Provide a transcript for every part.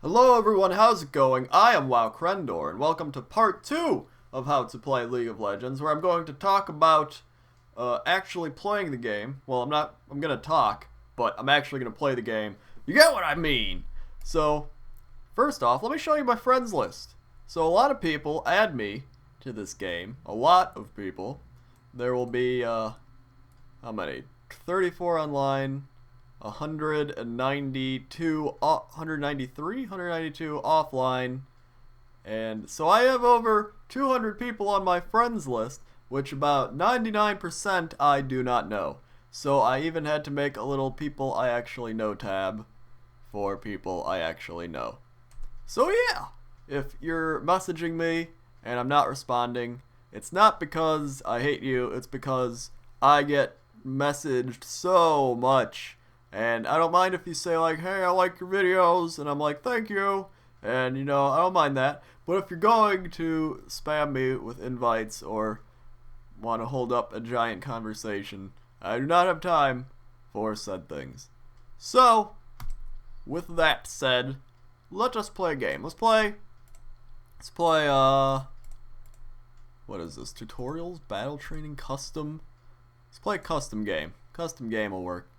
Hello everyone, how's it going? I am WoWcrendor, and welcome to part 2 of How to Play League of Legends, where I'm going to talk about actually playing the game. Well, I'm gonna talk, but I'm actually gonna play the game. You get what I mean! So, first off, let me show you my friends list. So a lot of people add me to this game. A lot of people. There will be, how many? 34 online. 192, 192 offline, and so I have over 200 people on my friends list, which about 99% I do not know. So I even had to make a little people I actually know tab for people I actually know. So yeah, if you're messaging me and I'm not responding, it's not because I hate you, it's because I get messaged so much. And I don't mind if you say like, hey, I like your videos, and I'm like, thank you, and you know, I don't mind that. But if you're going to spam me with invites or want to hold up a giant conversation, I do not have time for said things. So, with that said, let us play a game. Let's play, what is this? Tutorials? Battle training? Custom? Let's play a custom game. Custom game will work.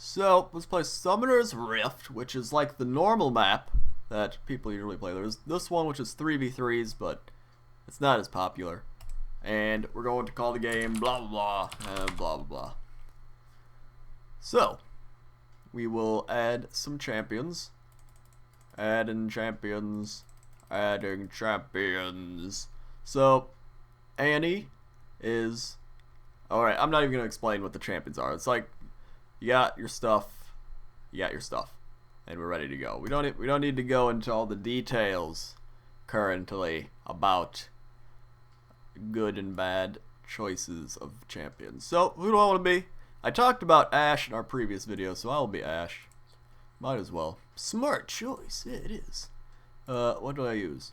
So, let's play Summoner's Rift, which is like the normal map that people usually play. There's this one, which is 3v3s, but it's not as popular. And we're going to call the game blah blah blah, blah blah blah. So, we will add some champions. Adding champions. Adding champions. So, Annie is... Alright, I'm not even going to explain what the champions are. It's like... You got your stuff, and we're ready to go. We don't need to go into all the details currently about good and bad choices of champions. So, who do I want to be? I talked about Ashe in our previous video, so I'll be Ashe. Might as well. Smart choice, yeah, it is. What do I use?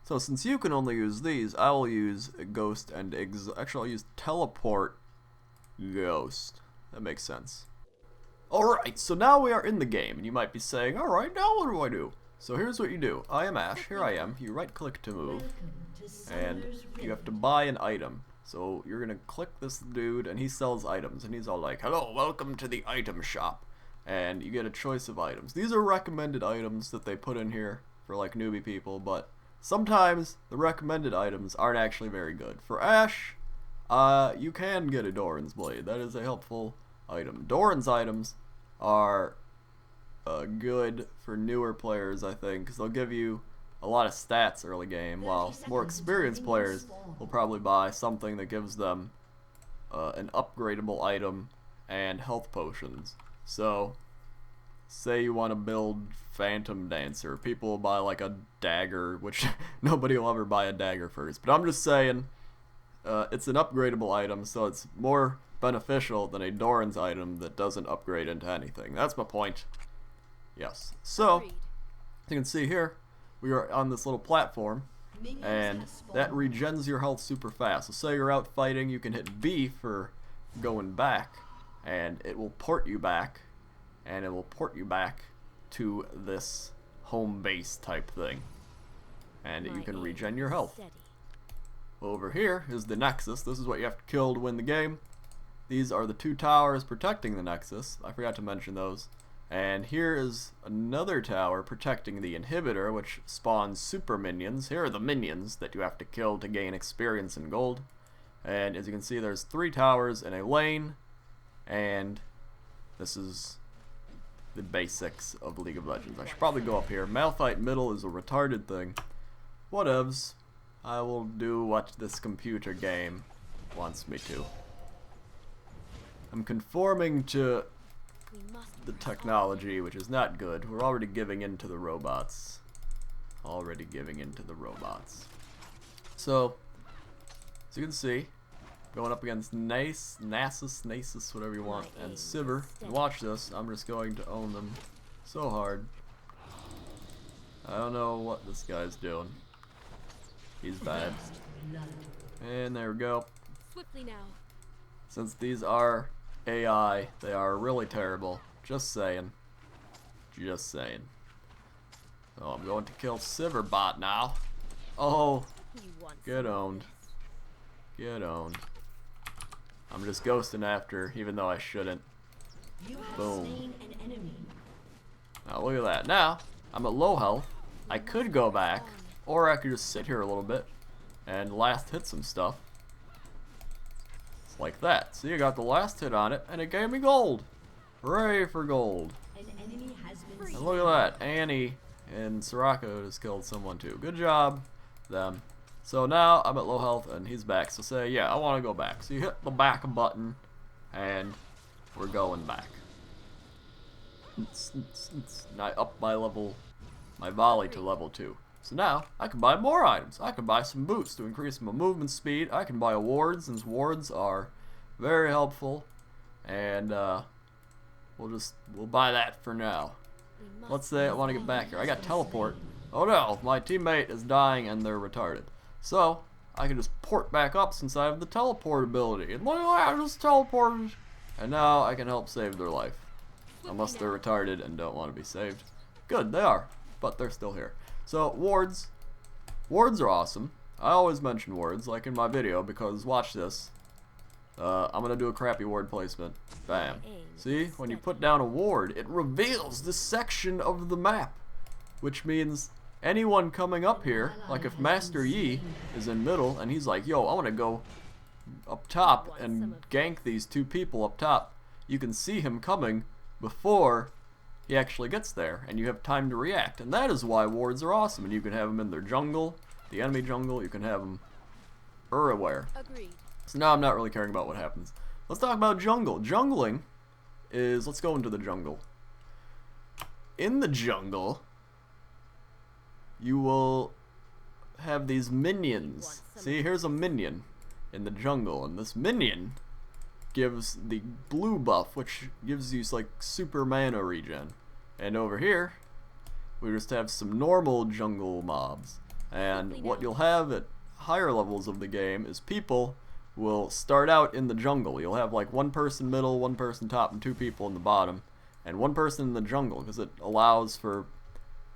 So, since you can only use these, I will use Ghost and actually, I'll use Teleport Ghost. That makes sense. Alright, so now we are in the game, and you might be saying, alright, now what do I do? So here's what you do. I am Ashe, here I am. You right click to move, and you have to buy an item. So you're gonna click this dude, and he sells items, and he's all like, hello, welcome to the item shop. And you get a choice of items. These are recommended items that they put in here for like newbie people, but sometimes the recommended items aren't actually very good. For Ashe, you can get a Doran's Blade. That is a helpful item. Doran's items are good for newer players, I think, because they'll give you a lot of stats early game, while more experienced players will probably buy something that gives them an upgradable item and health potions. So, say you want to build Phantom Dancer, people will buy like a dagger, which nobody will ever buy a dagger first, but I'm just saying it's an upgradable item, so it's more beneficial than a Doran's item that doesn't upgrade into anything. That's my point. Yes. So, as you can see here, we are on this little platform, and that regens your health super fast. So say you're out fighting, you can hit B for going back, and it will port you back, and it will port you back to this home base type thing. And you can regen your health. Over here is the Nexus. This is what you have to kill to win the game. These are the two towers protecting the Nexus. I forgot to mention those. And here is another tower protecting the inhibitor, which spawns super minions. Here are the minions that you have to kill to gain experience and gold. And as you can see, there's 3 towers in a lane. And this is the basics of League of Legends. I should probably go up here. Malphite middle is a retarded thing. Whatevs. I will do what this computer game wants me to. I'm conforming to the technology, which is not good. We're already giving in to the robots. So, as you can see, going up against Nasus, whatever you want, and Sivir. And watch this, I'm just going to own them so hard. I don't know what this guy's doing. He's bad. And there we go. Since these are AI, they are really terrible. Just saying. So I'm going to kill Siverbot now. Oh, get owned. Get owned. I'm just ghosting after, even though I shouldn't. Boom. Now look at that. Now, I'm at low health. I could go back, or I could just sit here a little bit and last hit some stuff. It's like that. See, I got the last hit on it, and it gave me gold. Hooray for gold. And look at that. Annie and Soraka just killed someone too. Good job, them. So now I'm at low health, and he's back. So say, yeah, I want to go back. So you hit the back button, and we're going back. I up my volley to level 2. So now I can buy more items. I can buy some boots to increase my movement speed. I can buy awards, since wards are very helpful. And we'll buy that for now. Let's say I want to get back here. I got teleport. Oh no, my teammate is dying and they're retarded. So I can just port back up since I have the teleport ability. And look at that, I just teleported. And now I can help save their life. Unless they're retarded and don't want to be saved. Good, they are. But they're still here. So, wards. Wards are awesome. I always mention wards, like in my video, because watch this. I'm going to do a crappy ward placement. Bam. See, when you put down a ward, it reveals this section of the map. Which means anyone coming up here, like if Master Yi is in middle, and he's like, yo, I want to go up top and gank these two people up top, you can see him coming before he actually gets there, and you have time to react. And that is why wards are awesome, and you can have them in their jungle, the enemy jungle, you can have them everywhere. Agreed. So now I'm not really caring about what happens. Let's talk about jungle. Jungling is, let's go into the jungle. In the jungle, you will have these minions. See, here's a minion in the jungle, and this minion gives the blue buff, which gives you like super mana regen. And over here, we just have some normal jungle mobs. And what you'll have at higher levels of the game is people will start out in the jungle. You'll have like one person middle, one person top, and two people in the bottom. And one person in the jungle, because it allows for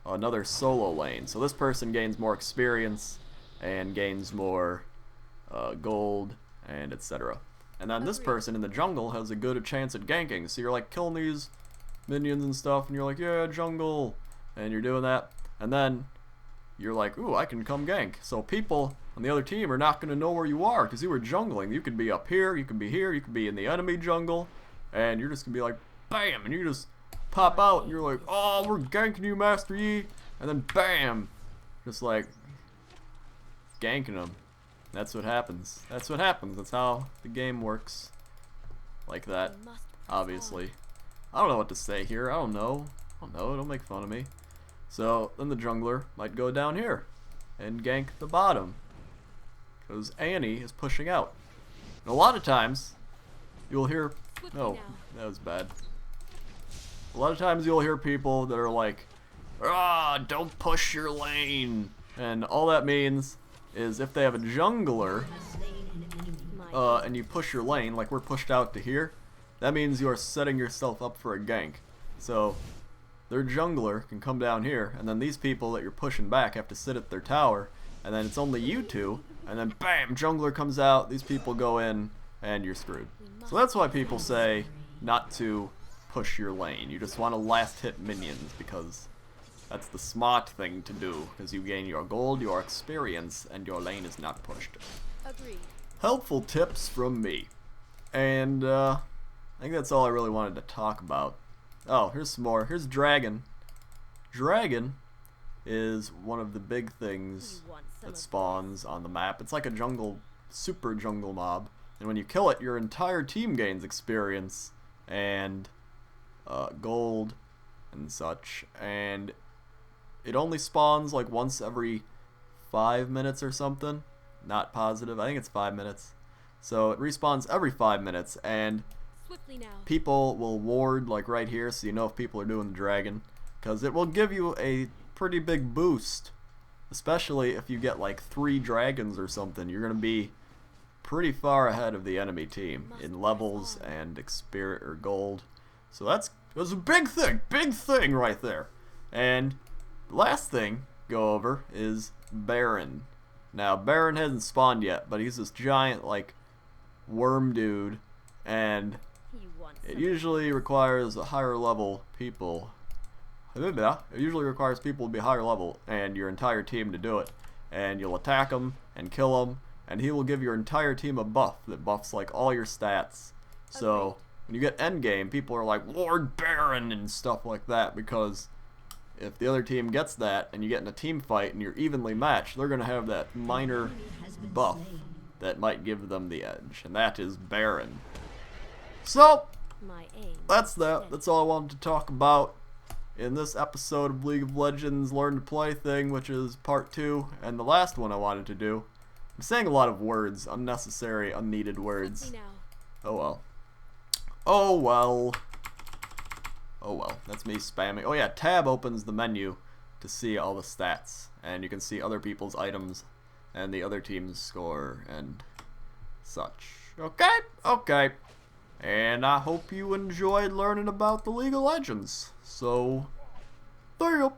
another solo lane. So this person gains more experience and gains more gold and etc. And then this person in the jungle has a good chance at ganking. So you're like killing these minions and stuff, and you're like, yeah, jungle. And you're doing that. And then you're like, ooh, I can come gank. So people on the other team are not going to know where you are because you were jungling. You could be up here, you could be here, you could be in the enemy jungle. And you're just going to be like, bam. And you just pop out and you're like, oh, we're ganking you, Master Yi. And then bam. Just like ganking them. That's what happens. That's what happens. That's how the game works. Like that. Obviously. I don't know what to say here. I don't know. Don't make fun of me. So, then the jungler might go down here and gank the bottom. Because Annie is pushing out. And a lot of times, you'll hear... Oh, that was bad. A lot of times you'll hear people that are like, ah, don't push your lane. And all that means is if they have a jungler and you push your lane, like we're pushed out to here, that means you are setting yourself up for a gank. So their jungler can come down here, and then these people that you're pushing back have to sit at their tower, and then it's only you two, and then bam, jungler comes out, these people go in, and you're screwed. So that's why people say not to push your lane. You just want to last hit minions, because that's the smart thing to do, because you gain your gold, your experience, and your lane is not pushed. Agreed. Helpful tips from me. And I think that's all I really wanted to talk about. Oh, here's some more. Here's Dragon. Dragon is one of the big things that spawns on the map. It's like a jungle, super jungle mob. And when you kill it, your entire team gains experience and gold and such. And it only spawns like once every 5 minutes or something. Not positive. I think it's 5 minutes. So it respawns every 5 minutes, and people will ward like right here, so you know if people are doing the dragon, because it will give you a pretty big boost, especially if you get like 3 dragons or something. You're gonna be pretty far ahead of the enemy team in levels and experience or gold. So that's a big thing right there. And The last thing go over is Baron. Now, Baron hasn't spawned yet, but he's this giant, like, worm dude, and it usually requires a higher level people. It usually requires people to be higher level and your entire team to do it. And you'll attack him and kill him, and he will give your entire team a buff that buffs like all your stats. So when you get endgame, people are like Lord Baron and stuff like that, because if the other team gets that and you get in a team fight and you're evenly matched, they're going to have that minor buff that might give them the edge, and that is Baron. So that's that. That's all I wanted to talk about in this episode of League of Legends Learn to Play thing, which is part 2, and the last one I wanted to do. I'm saying a lot of words, unnecessary, unneeded words. Oh well. Oh well. Oh well, that's me spamming. Oh yeah, tab opens the menu to see all the stats, and you can see other people's items and the other team's score and such. Okay, okay. And I hope you enjoyed learning about the League of Legends. So, there you go.